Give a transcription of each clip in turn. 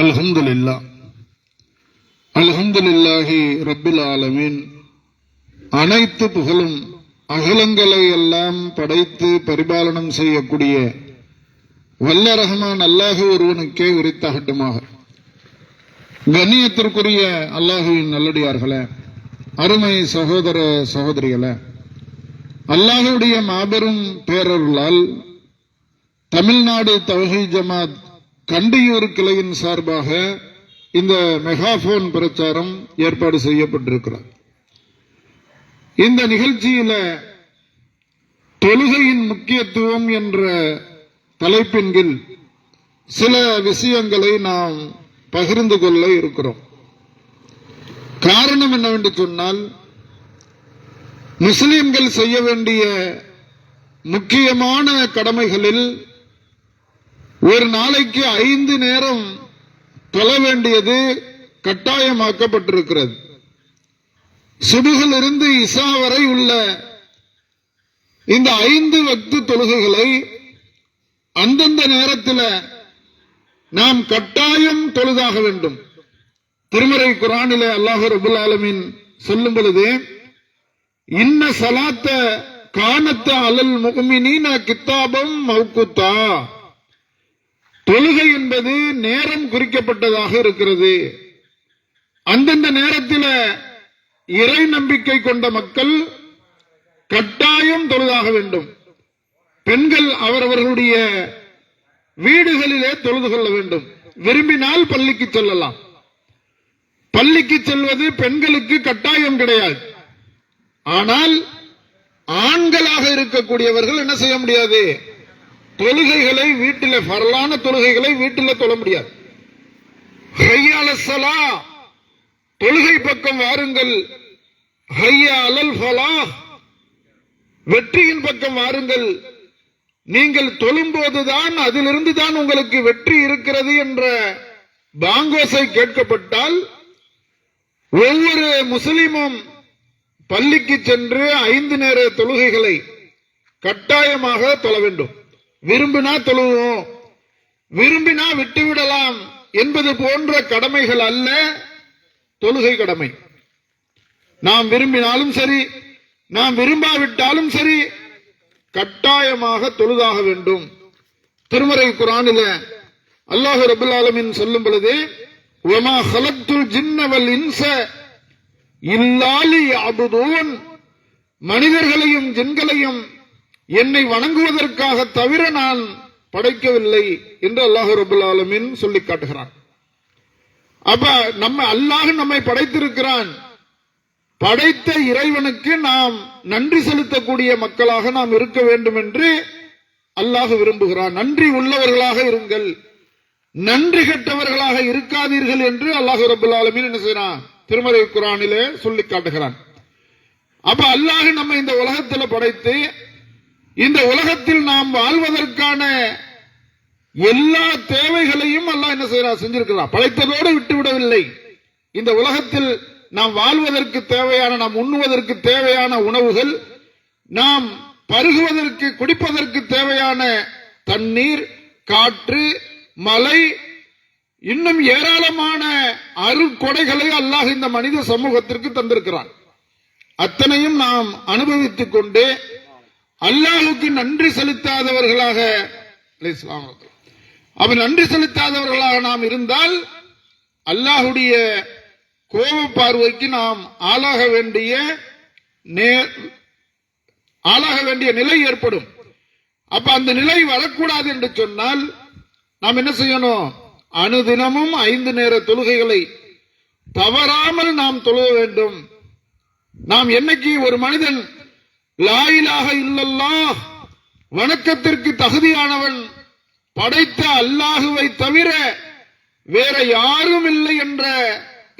அல்ஹம்துலில்லாஹ் அல்ஹம்துலில்லாஹி ரப்பில் ஆலமீன். அனைத்து புகழும் அகிலங்களை எல்லாம் படைத்து பரிபாலனம் செய்யக்கூடிய வல்ல ரஹ்மான் அல்லாஹு ஒருவனுக்கே உரித்தாகட்டுமாக. கண்ணியத்திற்குரிய அல்லாஹுவின் நல்லடியார்களே, அருமை சகோதர சகோதரிகளே, அல்லாஹுடைய மாபெரும் பேரருளால் தமிழ்நாடு தௌஹீத் ஜமாத் கண்டியூர் கிளையின் சார்பாக இந்த மெகாபோன் பிரச்சாரம் ஏற்பாடு செய்யப்பட்டிருக்கிறார். இந்த நிகழ்ச்சியில தொழுகையின் முக்கியத்துவம் என்ற தலைப்பின் கீழ் சில விஷயங்களை நாம் பகிர்ந்து கொள்ள இருக்கிறோம். காரணம் என்னவென்று சொன்னால், முஸ்லிம்கள் செய்ய வேண்டிய முக்கியமான கடமைகளில் ஒரு நாளைக்கு 5 நேரம் தொழ வேண்டியது கட்டாயமாக்கப்பட்டிருக்கிறது. சுபுகில் இருந்து இசா வரை உள்ள இந்த 5 வக்து தொழுகைகளை அந்தந்த நேரத்தில் நாம் கட்டாயம் தொழுதாக வேண்டும். திருமறை குர்ஆனிலே அல்லாஹ் ரப்பல் ஆலமீன் சொல்லும் பொழுது, இன்ன ஸலாத்த கானத்த அலல் முஃமினீன கித்தாபம் மௌகூத்தா, தொழுகை என்பது நேரம் குறிக்கப்பட்டதாக இருக்கிறது. அந்தந்த நேரத்தில் இறை நம்பிக்கை கொண்ட மக்கள் கட்டாயம் தொழுதாக வேண்டும். பெண்கள் அவரவர்களுடைய வீடுகளிலே தொழுது கொள்ள வேண்டும். விரும்பினால் பள்ளிக்கு செல்லலாம். பள்ளிக்கு செல்வது பெண்களுக்கு கட்டாயம் கிடையாது. ஆனால் ஆண்களாக இருக்கக்கூடியவர்கள் என்ன செய்ய முடியாது? தொழுகைகளை வீட்டில், ஃபர்லான தொழுகைகளை வீட்டில் தொழ முடியாது. ஹய்யா அலஸ் ஸலாஹ், தொழுகை பக்கம் வாருங்கள். ஹய்யா அலல் ஃபலாஹ், வெற்றியின் பக்கம் வாருங்கள். நீங்கள் தொழும்போதுதான், அதிலிருந்து தான் உங்களுக்கு வெற்றி இருக்கிறது என்ற பாங்கோசை கேட்கப்பட்டால் ஒவ்வொரு முஸ்லிமும் பள்ளிக்கு சென்று 5 நேர தொழுகைகளை கட்டாயமாக தொழ வேண்டும். விரும்பினா தொழுவோம், விரும்பினா விட்டுவிடலாம் என்பது போன்ற கடமைகள் அல்ல தொழுகை கடமை. நாம் விரும்பினாலும் சரி, நாம் விரும்பாவிட்டாலும் சரி, கட்டாயமாக தொழுதாக வேண்டும். திருமறை குர்ஆனில் அல்லாஹ் ரப்பல் ஆலமீன் சொல்லும் பொழுது, வமா ஹலக்துல் ஜின்ன வல் இன்ஸ இல்லா லியஅபுதூன், மனிதர்களையும் ஜின்களையும் என்னை வணங்குவதற்காக தவிர நான் படைக்கவில்லை என்று அல்லாஹ் ரப்பல் ஆலமீன் சொல்லி காட்டுகிறான். அப்ப அல்லாஹ் நம்மை படைத்திருக்கிறான். படைத்த இறைவனுக்கு நாம் நன்றி செலுத்தக்கூடிய மக்களாக நாம் இருக்க வேண்டும் என்று அல்லாஹ் விரும்புகிறான். நன்றி உள்ளவர்களாக இருங்கள், நன்றி கெட்டவர்களாக இருக்காதீர்கள் என்று அல்லாஹ் ரப்பல் ஆலமீன் என்ன செய்றான்? திருமறை குர்ஆனிலே சொல்லி காட்டுகிறான். அப்ப அல்லாஹ் நம்ம இந்த உலகத்தில் படைத்து, இந்த உலகத்தில் நாம் வாழ்வதற்கான எல்லா தேவைகளையும் அல்லாஹ் என்ன செய்யறான்? செஞ்சிருக்கிறான். படைத்ததோடு விட்டுவிடவில்லை. இந்த உலகத்தில் நாம் வாழ்வதற்கு தேவையான, நாம் உண்ணுவதற்கு தேவையான உணவுகள், நாம் பருகுவதற்கு, குடிப்பதற்கு தேவையான தண்ணீர், காற்று, மழை, இன்னும் ஏராளமான அருட்கொடைகளை அல்லாஹ் இந்த மனித சமூகத்திற்கு தந்திருக்கிறான். அத்தனையும் நாம் அனுபவித்துக் கொண்டு அல்லாஹுக்கு நன்றி செலுத்தாதவர்களாக, அவன் நன்றி செலுத்தாதவர்களாக நாம் இருந்தால் அல்லாஹுடைய கோப பார்வைக்கு நாம் ஆளாக வேண்டிய நிலை ஏற்படும். அப்ப அந்த நிலை வரக்கூடாது என்று சொன்னால் நாம் என்ன செய்யணும்? அனுதினமும் 5 நேர தொழுகைகளை தவறாமல் நாம் தொழுக வேண்டும். நாம் என்னைக்கு ஒரு மனிதன் லா இலாஹ இல்லல்லாஹ், வணக்கத்திற்கு தகுதியானவன் படைத்த அல்லாஹுவை தவிர வேற யாரும் இல்லை என்ற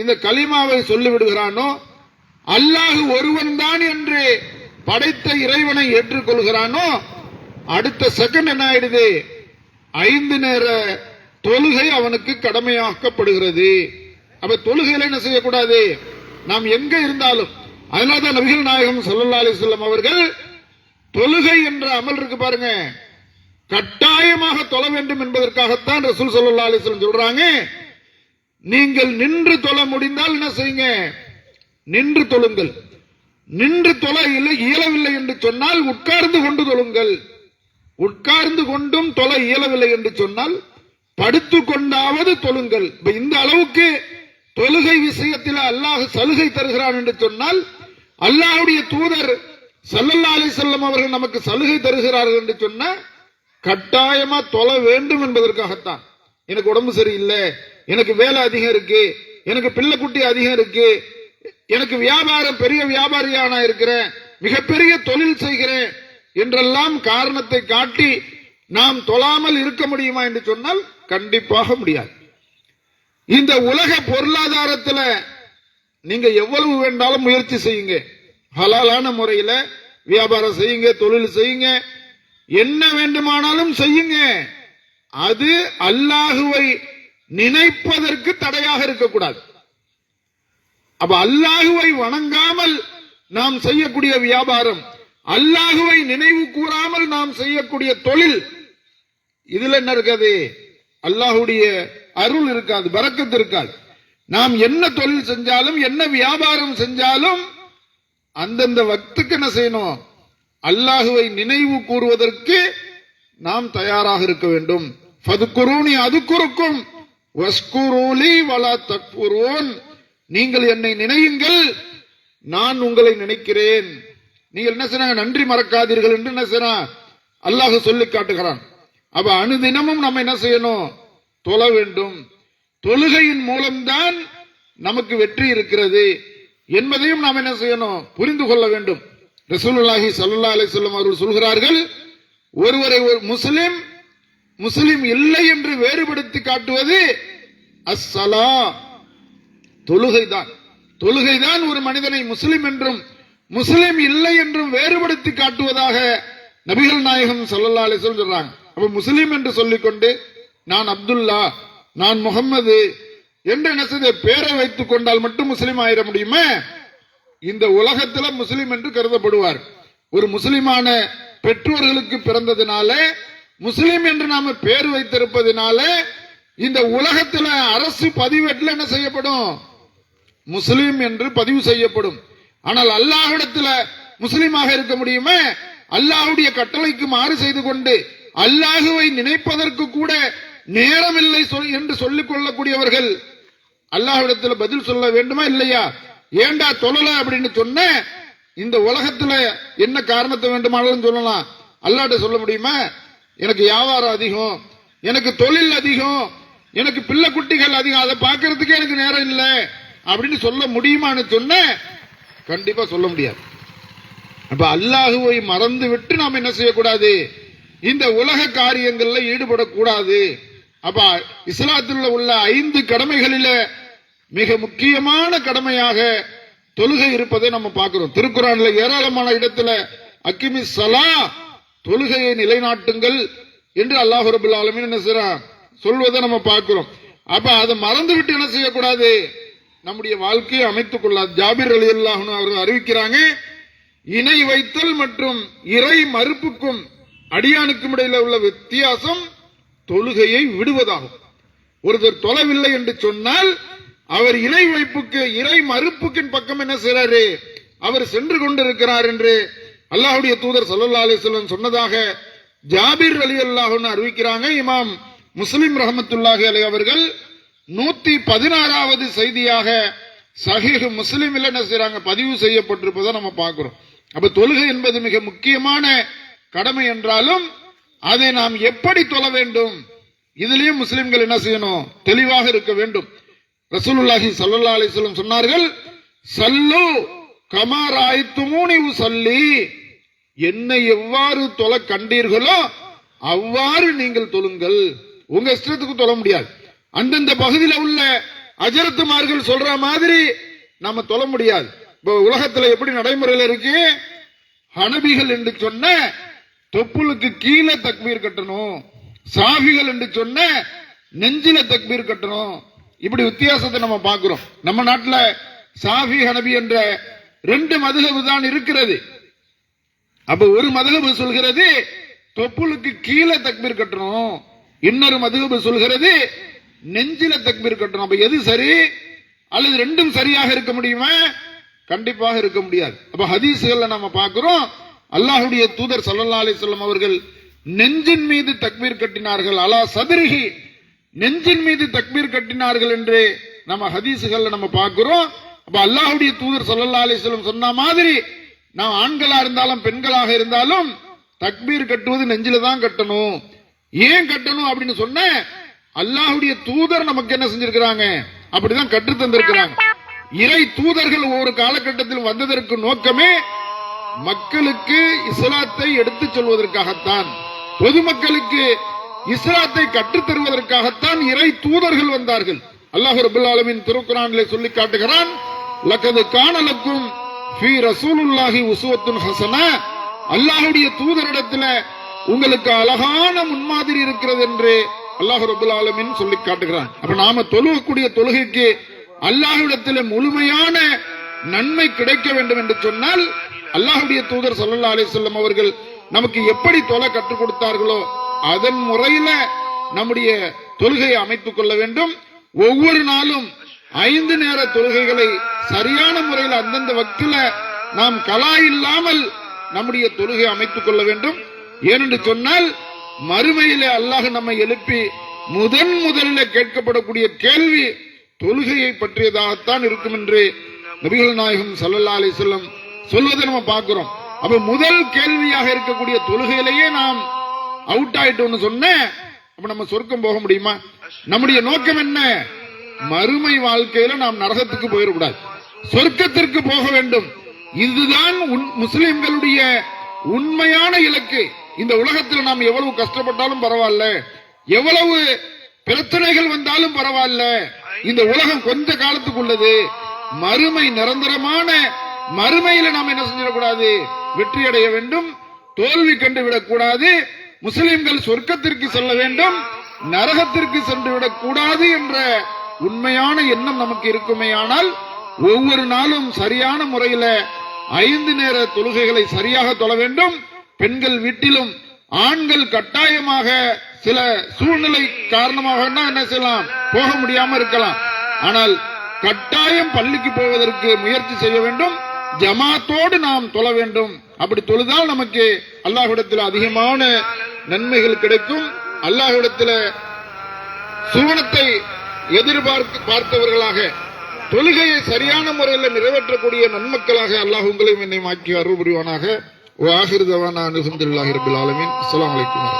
இந்த கலிமாவை சொல்லிவிடுகிறானோ, அல்லாஹ் ஒருவன் தான் என்று படைத்த இறைவனை ஏற்றுக்கொள்கிறானோ, அடுத்த செகண்ட் என்ன ஆயிடுது? 5 நேர தொழுகை அவனுக்கு கடமையாக்கப்படுகிறது. அப்ப தொழுகையில என்ன செய்யக்கூடாது? நாம் எங்க இருந்தாலும், அதனால்தான் நபிகள் நாயகம் ஸல்லல்லாஹு அலைஹி வஸல்லம் அவர்கள் தொழுகை என்ற அமல் இருக்கு பாருங்க, கட்டாயமாக தொழ வேண்டும் என்பதற்காகத்தான் ரசூல் ஸல்லல்லாஹு அலைஹி வஸல்லம் சொல்றாங்க, நீங்கள் நின்று தொழ முடிந்தால் என்ன செய்யுங்க, நின்று தொழுங்கள். நின்று தொழ இயலவில்லை என்று சொன்னால் உட்கார்ந்து கொண்டு தொழுங்கள். உட்கார்ந்து கொண்டும் தொழ இயலவில்லை என்று சொன்னால் படுத்து கொண்டாவது தொழுங்கள். இந்த அளவுக்கு தொழுகை விஷயத்தில் அல்லாஹ் சலுகை தருகிறான் என்று சொன்னால், அல்லாஹ்வுடைய தூதர் ஸல்லல்லாஹு அலைஹி வஸல்லம் அவர்கள் நமக்கு சலுகை தருகிறார்கள் என்று சொன்னா கட்டாயமா தொழ வேண்டும் என்பதற்காகத்தான். எனக்கு உடம்பு சரியில்லை, எனக்கு வேலை அதிகம் இருக்கு, எனக்கு பிள்ளை குட்டி அதிகம் இருக்கு, எனக்கு வியாபாரம் பெரிய வியாபாரியான இருக்கிறேன், மிகப்பெரிய தொழில் செய்கிறேன் என்றெல்லாம் காரணத்தை காட்டி நாம் தொழாமல் இருக்க முடியுமா என்று சொன்னால் கண்டிப்பாக முடியாது. இந்த உலக பொருளாதாரத்தில் நீங்க எவ்வளவு வேண்டாலும் முயற்சி செய்யுங்க, ஹலாலான முறையில் வியாபாரம் செய்யுங்க, தொழில் செய்யுங்க, என்ன வேண்டுமானாலும் செய்யுங்க. அது அல்லாஹுவை நினைப்பதற்கு தடையாக இருக்கக்கூடாது. அப்ப அல்லாஹுவை வணங்காமல் நாம் செய்யக்கூடிய வியாபாரம், அல்லாஹுவை நினைவு கூறாமல் நாம் செய்யக்கூடிய தொழில், இதுல என்ன இருக்காது, அல்லாஹுடைய அருள் இருக்காது, பரக்கத்து இருக்காது. நாம் என்ன தொழில் செஞ்சாலும் என்ன வியாபாரம் செஞ்சாலும் அந்தந்த வக்துக்கு என்ன செய்யணும், அல்லாஹுவை நினைவு கூறுவதற்கு நாம் தயாராக இருக்க வேண்டும். ஃபதுக்குரூனி அதுக்குருக்கும் வஸ்குரூலி வலா தக்ஃபுரூன், நீங்கள் என்னை நினையுங்கள், நான் உங்களை நினைக்கிறேன். நீங்கள் என்ன செய்றாங்க, நன்றி மறக்காதீர்கள் என்று என்ன செய்றான் அல்லாஹ் சொல்லி காட்டுகிறான். அப்ப அனுதினமும் நம்ம என்ன செய்யணும், தொழ வேண்டும். தொழுகையின் மூலம்தான் நமக்கு வெற்றி இருக்கிறது என்பதையும் நாம் என்ன செய்யணும், புரிந்து கொள்ள வேண்டும். ரசூலுல்லாஹி ஸல்லல்லாஹு அலைஹி வஸல்லம் அவர்கள் சொல்கிறார்கள், ஒருவரை ஒரு முஸ்லிம் இல்லை என்று வேறுபடுத்தி காட்டுவது அஸ்ஸலா, தொழுகைதான். தொழுகைதான் ஒரு மனிதனை முஸ்லிம் என்றும் முஸ்லிம் இல்லை என்றும் வேறுபடுத்தி காட்டுவதாக நபிகள் நாயகம் ஸல்லல்லாஹு அலைஹி வஸல்லம் சொல்றாங்க. அப்ப முஸ்லிம் என்று சொல்லிக்கொண்டு நான் அப்துல்லா, நான் முகம்மது என்று என்ன செய்த பேரை வைத்துக் கொண்டால் மட்டும் முஸ்லிம் ஆயிட முடியுமா? இந்த உலகத்துல முஸ்லிம் என்று கருதப்படுவார். ஒரு முஸ்லிமான பெற்றோர்களுக்கு பிறந்ததினால, முஸ்லிம் என்று நாம பேர் வைத்திருப்பதினால இந்த உலகத்துல அரசு பதிவேட்டில் என்ன செய்யப்படும், முஸ்லிம் என்று பதிவு செய்யப்படும். ஆனால் அல்லாஹ்விடத்துல முஸ்லிமாக இருக்க முடியுமா? அல்லாஹ்வுடைய கட்டளைக்கு மாறு செய்து கொண்டு அல்லாஹுவை நினைப்பதற்கு கூட நேரமில்லை என்று சொல்லிக் கொள்ளக்கூடியவர்கள் அல்லாஹ்விடத்துல பதில் சொல்ல வேண்டுமா இல்லையா? ஏண்டா தொழல அப்படின்னு சொன்ன இந்த உலகத்துல என்ன காரணத்தை வேண்டுமானாலும் சொல்லலாம், அல்லாஹ்ட்ட சொல்ல முடியுமா? எனக்கு வியாபாரம் அதிகம், எனக்கு தொழில் அதிகம், எனக்கு பிள்ளை குட்டிகள் அதிகம், அதை பார்க்கறதுக்கே எனக்கு நேரம் இல்லை அப்படின்னு சொல்ல முடியுமான்னு சொன்ன கண்டிப்பா சொல்ல முடியாது. அப்ப அல்லாஹுவை மறந்து விட்டு நாம் என்ன செய்யக்கூடாது, இந்த உலக காரியங்கள்ல ஈடுபடக்கூடாது. அப்ப இஸ்லாத்தில் உள்ள 5 கடமைகளில மிக முக்கியமான கடமையாக தொழுகை இருப்பதை நம்ம பார்க்கிறோம். திருக்குர்ஆன்ல ஏராளமான இடத்துல அக்கிமி ஸலா, தொழுகையை நிலைநாட்டுங்கள் என்று அல்லாஹ் ரப்பல் ஆலமீன் என்ன செய்றான் சொல்வதை நம்ம பார்க்கிறோம். அப்ப அதை மறந்து விட்டு என்ன செய்யக்கூடாது, நம்முடைய வாழ்க்கையை அமைத்துக் கொள்ளாது. ஜாபிர் ரலியல்லாஹு அன்ஹு அவர்கள் அறிவிக்கிறாங்க, இணை வைத்தல் மற்றும் இறை மறுப்புக்கும் அடியானுக்கும் இடையில உள்ள வித்தியாசம் தொழுகையை விடுவதாகும். ஒருத்தர் தொழவில்லை என்று சொன்னால் அவர் இணை வைப்புக்கு இறை மறுப்புக்கின் பக்கம் என்ன செய்றாரு, அவர் சென்று கொண்டிருக்கிறார் என்று அல்லாஹ்வுடைய தூதர் ஸல்லல்லாஹு அலைஹி வஸல்லம் சொன்னதாக ஜாபிர் ரலியல்லாஹு அன்ஹு அறிவிக்கிறாங்க. இமாம் முஸ்லிம் ரஹ்மத்துல்லாஹி அலைஹி அவர்கள் 116வது செய்தியாக சஹீஹ் முஸ்லிமில் என்ன செய்றாங்க, பதிவு செய்யப்பட்டிருப்பதை நம்ம பார்க்கிறோம். அப்ப தொழுகை என்பது மிக முக்கியமான கடமை என்றாலும் அதை நாம் எப்படி தொழ வேண்டும், இதுலயும் முஸ்லிம்கள் என்ன செய்யணும், தெளிவாக இருக்க வேண்டும். ரசூலுல்லாஹி ஸல்லல்லாஹு அலைஹி வஸல்லம் சொன்னார்கள், சல்லு கமா ராய்துமூனி உஸல்லி, என்னை எவ்வாறு தொழ கண்டீர்களோ அவ்வாறு நீங்கள் தொழுங்கள். உங்க இஷ்டத்துக்கு தொழ முடியாது. அந்தந்த பகுதியில் உள்ள அஜரத்துமார்கள் சொல்ற மாதிரி நம்ம தொழ முடியாது. இப்ப உலகத்துல எப்படி நடைமுறையில் இருக்கு, ஹனபிகள் என்று சொன்ன தொப்புளுக்கு கீழே தக்பீர் கட்டணும், சாஃபிகள் என்று சொன்ன நெஞ்சில தக்பீர் கட்டணும். இப்படி வித்தியாசத்தை நம்ம பார்க்கிறோம். நம்ம நாட்டுல சாஃபி ஹனபி என்ற 2 மதுஹப் தான் இருக்கிறது. அப்ப ஒரு மதுஹப் சொல்கிறது தொப்புளுக்கு கீழே தக்பீர் கட்டணும், இன்னொரு மதுஹப் சொல்கிறது நெஞ்சில தக்பீர் கட்டணும். அப்ப எது சரி அல்லது ரெண்டும் சரியாக இருக்க முடியுமா? கண்டிப்பாக இருக்க முடியாது. அப்ப ஹதீஸ்கள்ல நம்ம பார்க்கிறோம், அல்லாஹ்வுடைய தூதர் ஸல்லல்லாஹு அலைஹி வஸல்லம் அவர்கள் நெஞ்சின் மீது தக்பீர் கட்டினார்கள், அலா சதுரிஹி, நெஞ்சின் மீது தக்பீர் கட்டினார்கள் என்று நம்ம ஹதீஸ்கள்ல நம்ம பார்க்கிறோம். அப்ப அல்லாஹ்வுடைய தூதர் ஸல்லல்லாஹு அலைஹி வஸல்லம் சொன்ன மாதிரி நாம் ஆண்களா இருந்தாலும் பெண்களாக இருந்தாலும் தக்பீர் கட்டுவது நெஞ்சில தான் கட்டணும். ஏன் கட்டணும் அப்படின்னு சொன்ன, அல்லாஹ்வுடைய தூதர் நமக்கு என்ன செஞ்சிருக்கிறாங்க, அப்படிதான் கற்று தந்திருக்கிறாங்க. இறை தூதர்கள் ஒவ்வொரு காலகட்டத்தில் வந்ததற்கு நோக்கமே மக்களுக்கு இஸ்லாத்தை எடுத்துச் சொல்வதற்காகத்தான், பொதுமக்களுக்கு இஸ்லாத்தை கற்றுத் தருவதற்காகத்தான் இறை தூதர்கள் வந்தார்கள். அல்லாஹ் ரப்பல் ஆலமீன் திருக்குர்ஆனிலே சொல்லி காட்டுகிறான், லகத் கான லக்கும் ஃபீ ரசூலுல்லாஹி உஸ்வத்துன் ஹஸனா, அல்லாஹ்வுடைய தூதரிடத்துல உங்களுக்கு அழகான முன்மாதிரி இருக்கிறது என்று அல்லாஹ் ரப்பல் ஆலமீன் சொல்லி காட்டுகிறான். அப்ப நாம தொழுகக்கூடிய தொழுகைக்கு அல்லாஹ்விடத்தில் முழுமையான நன்மை கிடைக்க வேண்டும் என்று சொன்னால், அல்லாஹ்வுடைய தூதர் ஸல்லல்லாஹு அலைஹி வஸல்லம் அவர்கள் நமக்கு எப்படி தொலை கற்றுக் கொடுத்தார்களோ அதன் முறையில நம்முடைய தொழுகையை அமைத்துக் கொள்ள வேண்டும். ஒவ்வொரு நாளும் 5 நேர தொழுகைகளை சரியான முறையில் அந்தந்த வக்தில நாம் கலா இல்லாமல் நம்முடைய தொழுகையை அமைத்துக் கொள்ள வேண்டும். ஏனென்று சொன்னால், மறுமையிலே அல்லாஹ் நம்மை எழுப்பி முதலில் கேட்கப்படக்கூடிய கேள்வி தொழுகையை பற்றியதாகத்தான் இருக்கும் என்று நபிகள் நாயகம் ஸல்லல்லாஹு அலைஹி வஸல்லம் சொல்வதை நம்ம பார்க்கிறோம். அப்ப முதல் கேள்வியாக இருக்கக்கூடிய தொழுகையிலேயே நாம் அவுட் ஆயிட்டோம்னு சொன்ன, அப்ப நம்ம சொர்க்கம் போக முடியுமா? நம்முடைய நோக்கம் என்ன? மறுமை வாழ்க்கையில நாம் நரகத்துக்கு போயிடக்கூடாது, சொர்க்கத்திற்கு போக வேண்டும். இதுதான் முஸ்லிம்களுடைய உண்மையான இலக்கு. இந்த உலகத்தில் நாம் எவ்வளவு கஷ்டப்பட்டாலும் பரவாயில்ல, எவ்வளவு பிரச்சனைகள் வந்தாலும் பரவாயில்ல, இந்த உலகம் கொஞ்ச காலத்துக்கு உள்ளது. மறுமை நிரந்தரமான மறுமையில நாம் என்ன செஞ்சிடக்கூடாது, வெற்றி அடைய வேண்டும், தோல்வி கண்டு விடக்கூடாது. முஸ்லிம்கள் சொர்க்கத்திற்கு செல்ல வேண்டும், நரகத்திற்கு சென்று விடக் கூடாது என்ற உண்மையான எண்ணம் நமக்கு இருக்குமே ஆனால், ஒவ்வொரு நாளும் சரியான முறையில 5 நேர தொழுகைகளை சரியாக தொழ வேண்டும். பெண்கள் வீட்டிலும் ஆண்கள் கட்டாயமாக சில சூழ்நிலை காரணமாக என்ன செய்யலாம், போக முடியாம இருக்கலாம். ஆனால் கட்டாயம் பள்ளிக்கு போவதற்கு முயற்சி செய்ய வேண்டும், ஜமாத்தோடு நாம் தொழ வேண்டும். அப்படி தொழுதால் நமக்கு அல்லாஹ்விடத்தில் அதிகமான நன்மைகள் கிடைக்கும். அல்லாஹ்விடத்தில் சுவனத்தை எதிர்பார்த்தவர்களாக தொழுகையை சரியான முறையில் நிறைவேற்றக்கூடிய நன்மக்களாக அல்லாஹ் உங்களையும் என்னை மாற்றி அருள் புரிவானாக. வாஹிர் தவானா அல்ஹம்துலில்லாஹி ரப்பில் ஆலமீன். அஸ்ஸலாமு அலைக்கும்.